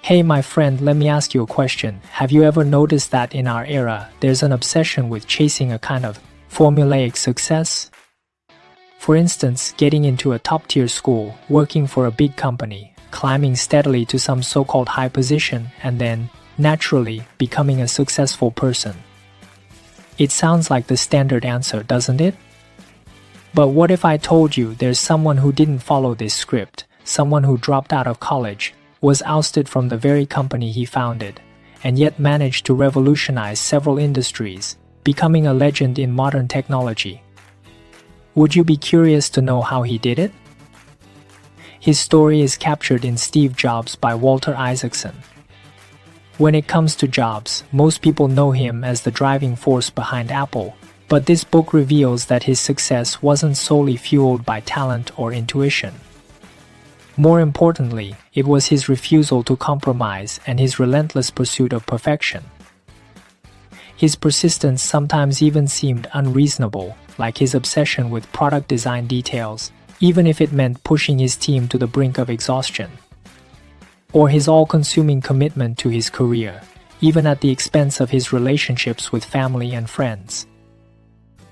Hey, my friend, let me ask you a question. Have you ever noticed that in our era, there's an obsession with chasing a kind of formulaic success? For instance, getting into a top-tier school, working for a big company, climbing steadily to some so-called high position, and then, naturally, becoming a successful person. It sounds like the standard answer, doesn't it? But what if I told you there's someone who didn't follow this script, someone who dropped out of college, was ousted from the very company he founded, and yet managed to revolutionize several industries, becoming a legend in modern technology? Would you be curious to know how he did it? His story is captured in Steve Jobs by Walter Isaacson. When it comes to Jobs, most people know him as the driving force behind Apple, but this book reveals that his success wasn't solely fueled by talent or intuition. More importantly, it was his refusal to compromise and his relentless pursuit of perfection. His persistence sometimes even seemed unreasonable, like his obsession with product design details, even if it meant pushing his team to the brink of exhaustion. Or his all-consuming commitment to his career, even at the expense of his relationships with family and friends.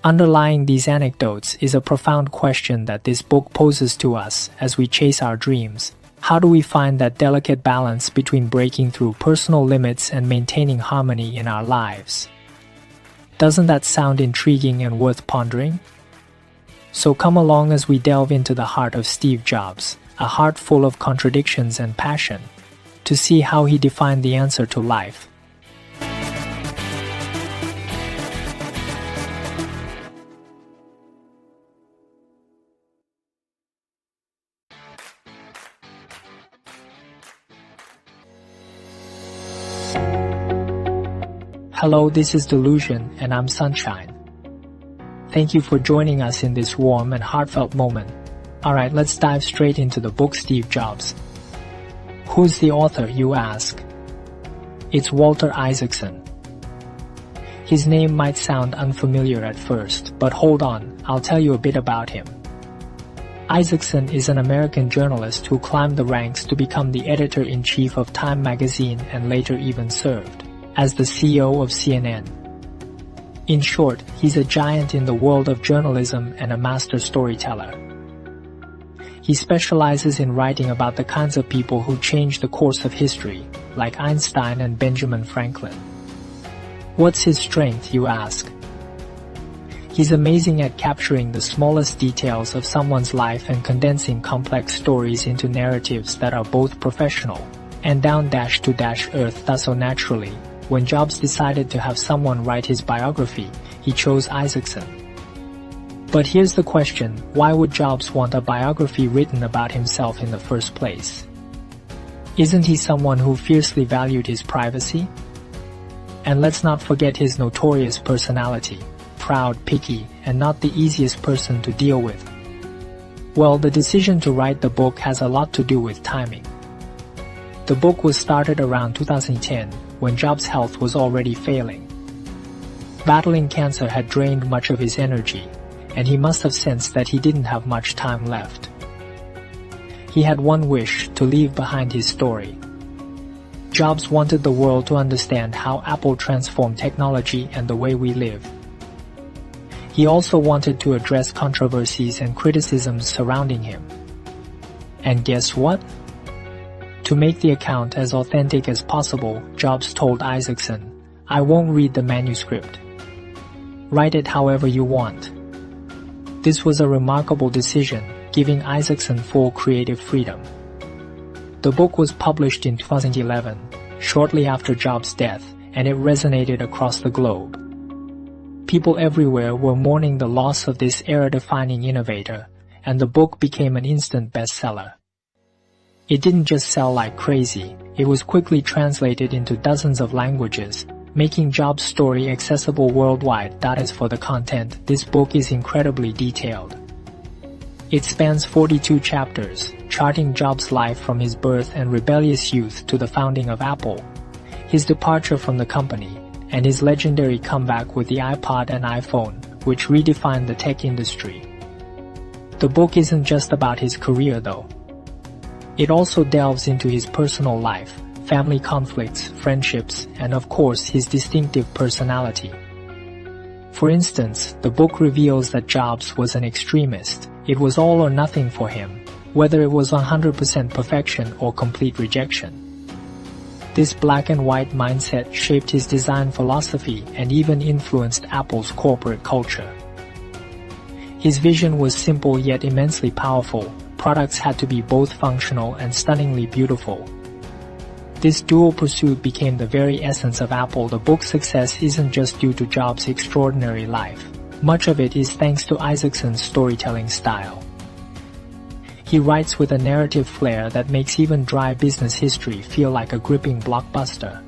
Underlying these anecdotes is a profound question that this book poses to us as we chase our dreams. How do we find that delicate balance between breaking through personal limits and maintaining harmony in our lives? Doesn't that sound intriguing and worth pondering? So come along as we delve into the heart of Steve Jobs, a heart full of contradictions and passion, to see how he defined the answer to life. Hello, this is Delusion, and I'm Sunshine. Thank you for joining us in this warm and heartfelt moment. Alright, let's dive straight into the book Steve Jobs. Who's the author, you ask? It's Walter Isaacson. His name might sound unfamiliar at first, but hold on, I'll tell you a bit about him. Isaacson is an American journalist who climbed the ranks to become the editor-in-chief of Time magazine and later even served as the CEO of CNN. In short, he's a giant in the world of journalism and a master storyteller. He specializes in writing about the kinds of people who changed the course of history, like Einstein and Benjamin Franklin. What's his strength, you ask? He's amazing at capturing the smallest details of someone's life and condensing complex stories into narratives that are both professional and down-to-earth. Thus, so naturally, when Jobs decided to have someone write his biography, he chose Isaacson. But here's the question, why would Jobs want a biography written about himself in the first place? Isn't he someone who fiercely valued his privacy? And let's not forget his notorious personality, proud, picky, and not the easiest person to deal with. Well, the decision to write the book has a lot to do with timing. The book was started around 2010, when Jobs' health was already failing. Battling cancer had drained much of his energy, and he must have sensed that he didn't have much time left. He had one wish, to leave behind his story. Jobs wanted the world to understand how Apple transformed technology and the way we live. He also wanted to address controversies and criticisms surrounding him. And guess what? To make the account as authentic as possible, Jobs told Isaacson, "I won't read the manuscript. Write it however you want." This was a remarkable decision, giving Isaacson full creative freedom. The book was published in 2011, shortly after Jobs' death, and it resonated across the globe. People everywhere were mourning the loss of this era-defining innovator, and the book became an instant bestseller. It didn't just sell like crazy, it was quickly translated into dozens of languages, making Jobs' story accessible worldwide. As for the content, this book is incredibly detailed. It spans 42 chapters, charting Jobs' life from his birth and rebellious youth to the founding of Apple, his departure from the company, and his legendary comeback with the iPod and iPhone, which redefined the tech industry. The book isn't just about his career though. It also delves into his personal life, family conflicts, friendships, and of course his distinctive personality. For instance, the book reveals that Jobs was an extremist. It was all or nothing for him, whether it was 100% perfection or complete rejection. This black and white mindset shaped his design philosophy and even influenced Apple's corporate culture. His vision was simple yet immensely powerful. Products had to be both functional and stunningly beautiful. This dual pursuit became the very essence of Apple. The book's success isn't just due to Jobs' extraordinary life. Much of it is thanks to Isaacson's storytelling style. He writes with a narrative flair that makes even dry business history feel like a gripping blockbuster.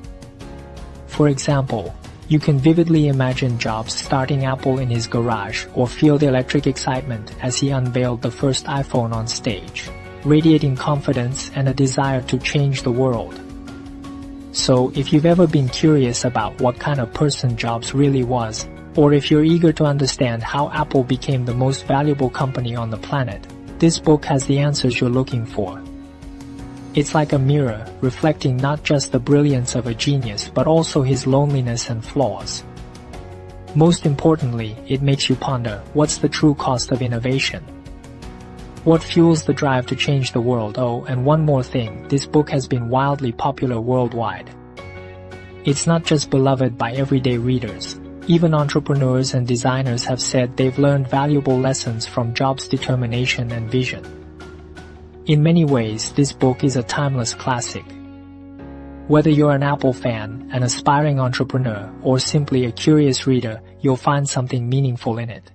For example, you can vividly imagine Jobs starting Apple in his garage or feel the electric excitement as he unveiled the first iPhone on stage, radiating confidence and a desire to change the world. So, if you've ever been curious about what kind of person Jobs really was, or if you're eager to understand how Apple became the most valuable company on the planet, this book has the answers you're looking for. It's like a mirror, reflecting not just the brilliance of a genius but also his loneliness and flaws. Most importantly, it makes you ponder, what's the true cost of innovation? What fuels the drive to change the world? Oh, and one more thing, this book has been wildly popular worldwide. It's not just beloved by everyday readers. Even entrepreneurs and designers have said they've learned valuable lessons from Jobs' determination and vision. In many ways, this book is a timeless classic. Whether you're an Apple fan, an aspiring entrepreneur, or simply a curious reader, you'll find something meaningful in it.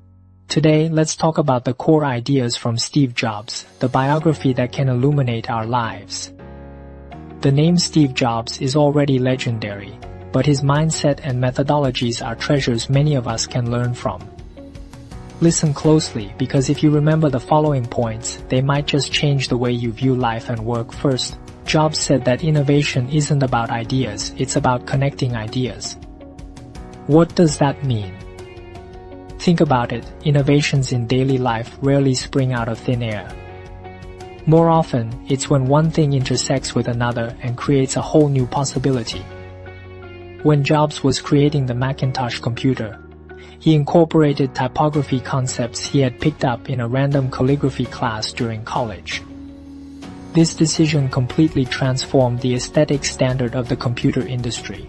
Today, let's talk about the core ideas from Steve Jobs, the biography that can illuminate our lives. The name Steve Jobs is already legendary, but his mindset and methodologies are treasures many of us can learn from. Listen closely, because if you remember the following points, they might just change the way you view life and work. First, Jobs said that innovation isn't about ideas, it's about connecting ideas. What does that mean? Think about it, innovations in daily life rarely spring out of thin air. More often, it's when one thing intersects with another and creates a whole new possibility. When Jobs was creating the Macintosh computer, he incorporated typography concepts he had picked up in a random calligraphy class during college. This decision completely transformed the aesthetic standard of the computer industry.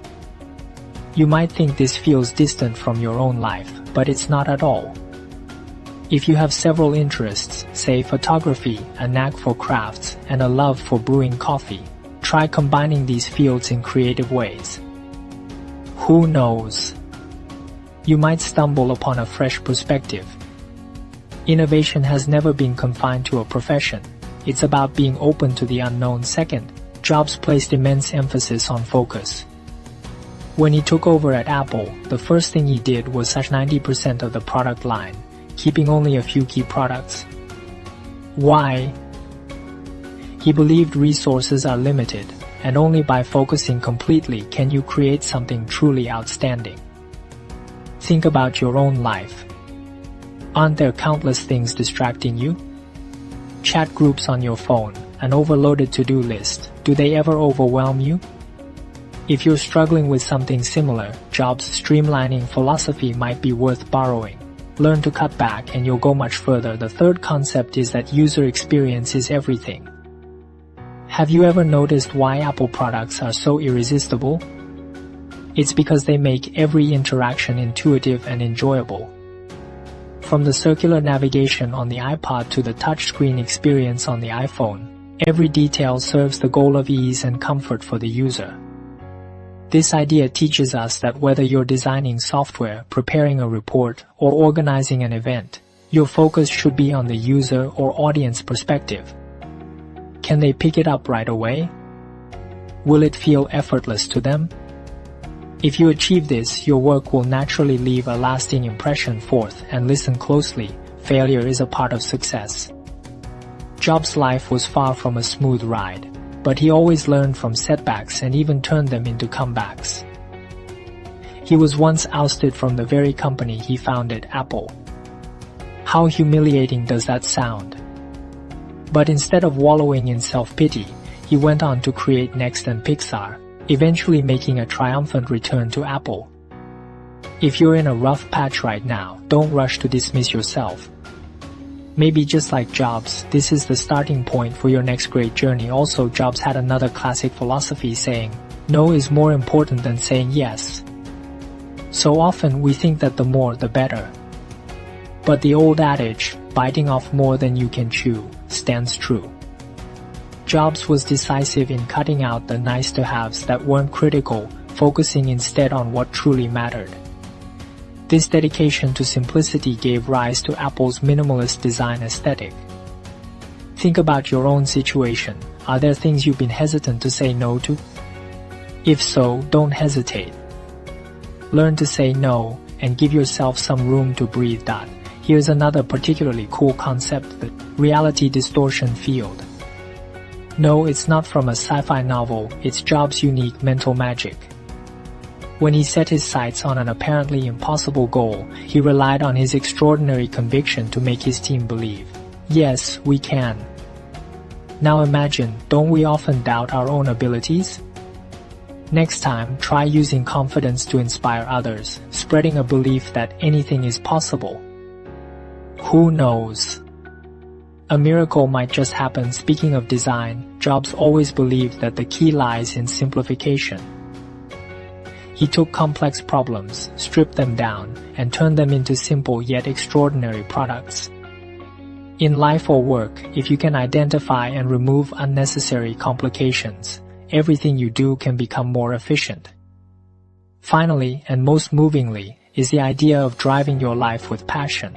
You might think this feels distant from your own life, but it's not at all. If you have several interests, say photography, a knack for crafts, and a love for brewing coffee, try combining these fields in creative ways. Who knows? You might stumble upon a fresh perspective. Innovation has never been confined to a profession. It's about being open to the unknown. Second, Jobs placed immense emphasis on focus. When he took over at Apple, the first thing he did was slash 90% of the product line, keeping only a few key products. Why? He believed resources are limited, and only by focusing completely can you create something truly outstanding. Think about your own life. Aren't there countless things distracting you? Chat groups on your phone, an overloaded to-do list, do they ever overwhelm you? If you're struggling with something similar, Jobs' streamlining philosophy might be worth borrowing. Learn to cut back and you'll go much further. The third concept is that user experience is everything. Have you ever noticed why Apple products are so irresistible? It's because they make every interaction intuitive and enjoyable. From the circular navigation on the iPod to the touchscreen experience on the iPhone, every detail serves the goal of ease and comfort for the user. This idea teaches us that whether you're designing software, preparing a report, or organizing an event, your focus should be on the user or audience perspective. Can they pick it up right away? Will it feel effortless to them? If you achieve this, your work will naturally leave a lasting impression. Fourth, and listen closely, failure is a part of success. Jobs' life was far from a smooth ride, but he always learned from setbacks and even turned them into comebacks. He was once ousted from the very company he founded, Apple. How humiliating does that sound? But instead of wallowing in self-pity, he went on to create Next and Pixar, eventually making a triumphant return to Apple. If you're in a rough patch right now, don't rush to dismiss yourself. Maybe just like Jobs, this is the starting point for your next great journey. Also, Jobs had another classic philosophy saying, "No is more important than saying yes." So often we think that the more the better. But the old adage, biting off more than you can chew, stands true. Jobs was decisive in cutting out the nice-to-haves that weren't critical, focusing instead on what truly mattered. This dedication to simplicity gave rise to Apple's minimalist design aesthetic. Think about your own situation. Are there things you've been hesitant to say no to? If so, don't hesitate. Learn to say no and give yourself some room to breathe. Here's another particularly cool concept, the reality distortion field. No, it's not from a sci-fi novel, it's Jobs' unique mental magic. When he set his sights on an apparently impossible goal, he relied on his extraordinary conviction to make his team believe, yes, we can. Now imagine, don't we often doubt our own abilities? Next time, try using confidence to inspire others, spreading a belief that anything is possible. Who knows? A miracle might just happen. Speaking of design, Jobs always believed that the key lies in simplification. He took complex problems, stripped them down, and turned them into simple yet extraordinary products. In life or work, if you can identify and remove unnecessary complications, everything you do can become more efficient. Finally, and most movingly, is the idea of driving your life with passion.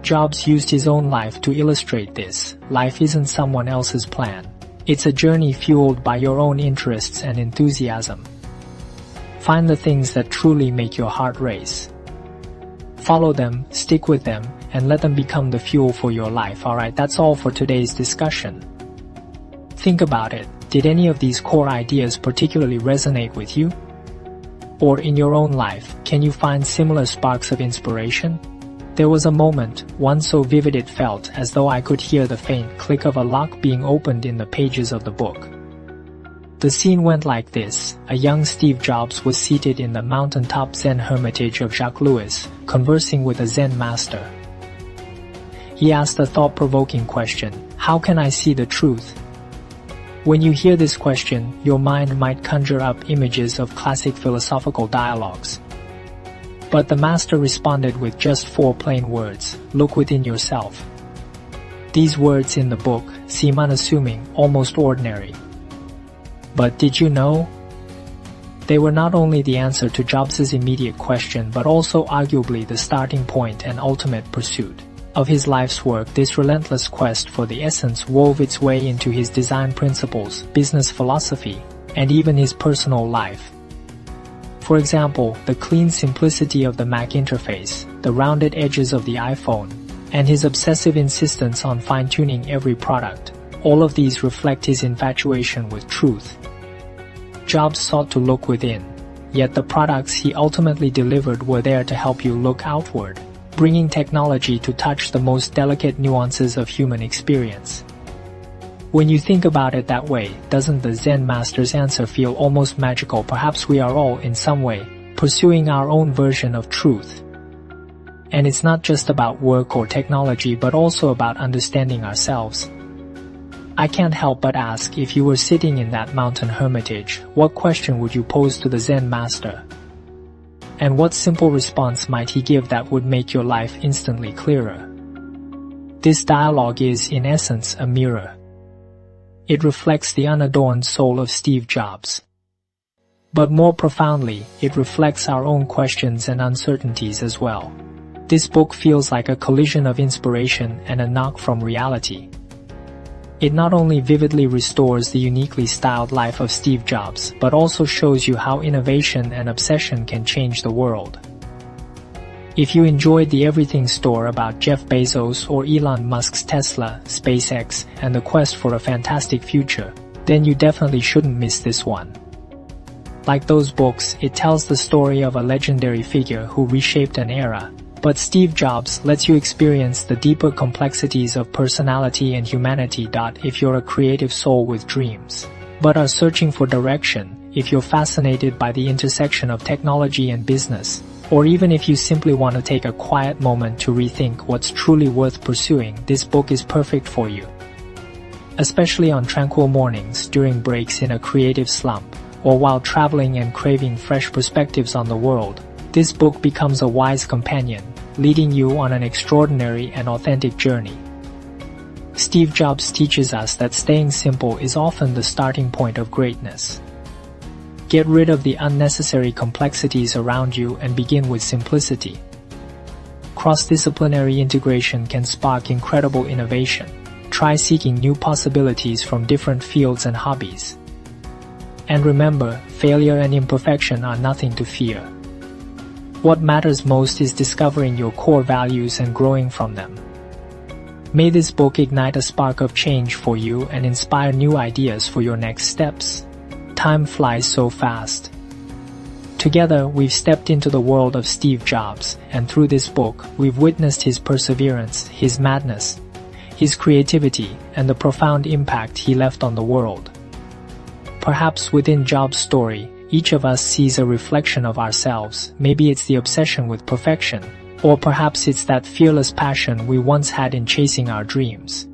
Jobs used his own life to illustrate this. Life isn't someone else's plan. It's a journey fueled by your own interests and enthusiasm. Find the things that truly make your heart race. Follow them, stick with them, and let them become the fuel for your life. Alright, that's all for today's discussion. Think about it. Did any of these core ideas particularly resonate with you? Or in your own life, can you find similar sparks of inspiration? There was a moment, one so vivid it felt as though I could hear the faint click of a lock being opened in the pages of the book. The scene went like this. A young Steve Jobs was seated in the mountaintop Zen hermitage of Jacques Louis, conversing with a Zen master. He asked a thought-provoking question, "How can I see the truth?" When you hear this question, your mind might conjure up images of classic philosophical dialogues. But the master responded with just 4 plain words, "Look within yourself." These words in the book seem unassuming, almost ordinary. But did you know? They were not only the answer to Jobs' immediate question but also arguably the starting point and ultimate pursuit of his life's work. This relentless quest for the essence wove its way into his design principles, business philosophy, and even his personal life. For example, the clean simplicity of the Mac interface, the rounded edges of the iPhone, and his obsessive insistence on fine-tuning every product. All of these reflect his infatuation with truth. Jobs sought to look within, yet the products he ultimately delivered were there to help you look outward, bringing technology to touch the most delicate nuances of human experience. When you think about it that way, doesn't the Zen master's answer feel almost magical? Perhaps we are all, in some way, pursuing our own version of truth. And it's not just about work or technology but also about understanding ourselves. I can't help but ask, if you were sitting in that mountain hermitage, what question would you pose to the Zen master? And what simple response might he give that would make your life instantly clearer? This dialogue is, in essence, a mirror. It reflects the unadorned soul of Steve Jobs. But more profoundly, it reflects our own questions and uncertainties as well. This book feels like a collision of inspiration and a knock from reality. It not only vividly restores the uniquely styled life of Steve Jobs, but also shows you how innovation and obsession can change the world. If you enjoyed the Everything Store about Jeff Bezos or Elon Musk's Tesla, SpaceX, and the quest for a fantastic future, then you definitely shouldn't miss this one. Like those books, it tells the story of a legendary figure who reshaped an era, But Steve Jobs lets you experience the deeper complexities of personality and humanity. If you're a creative soul with dreams, but are searching for direction, if you're fascinated by the intersection of technology and business, or even if you simply want to take a quiet moment to rethink what's truly worth pursuing, this book is perfect for you. Especially on tranquil mornings, during breaks in a creative slump, or while traveling and craving fresh perspectives on the world, this book becomes a wise companion, leading you on an extraordinary and authentic journey. Steve Jobs teaches us that staying simple is often the starting point of greatness. Get rid of the unnecessary complexities around you and begin with simplicity. Cross-disciplinary integration can spark incredible innovation. Try seeking new possibilities from different fields and hobbies. And remember, failure and imperfection are nothing to fear. What matters most is discovering your core values and growing from them. May this book ignite a spark of change for you and inspire new ideas for your next steps. Time flies so fast. Together, we've stepped into the world of Steve Jobs, and through this book, we've witnessed his perseverance, his madness, his creativity, and the profound impact he left on the world. Perhaps within Jobs' story, each of us sees a reflection of ourselves. Maybe it's the obsession with perfection, or perhaps it's that fearless passion we once had in chasing our dreams.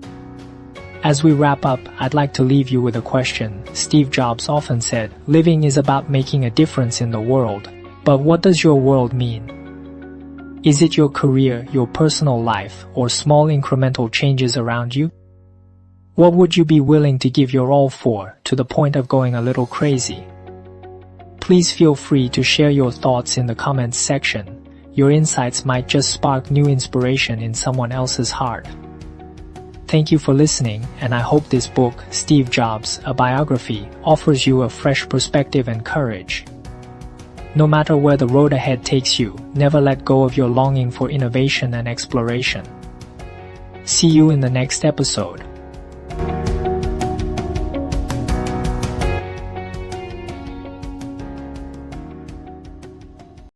As we wrap up, I'd like to leave you with a question. Steve Jobs often said, "Living is about making a difference in the world." But what does your world mean? Is it your career, your personal life, or small incremental changes around you? What would you be willing to give your all for, to the point of going a little crazy? Please feel free to share your thoughts in the comments section. Your insights might just spark new inspiration in someone else's heart. Thank you for listening, and I hope this book, Steve Jobs, A Biography, offers you a fresh perspective and courage. No matter where the road ahead takes you, never let go of your longing for innovation and exploration. See you in the next episode.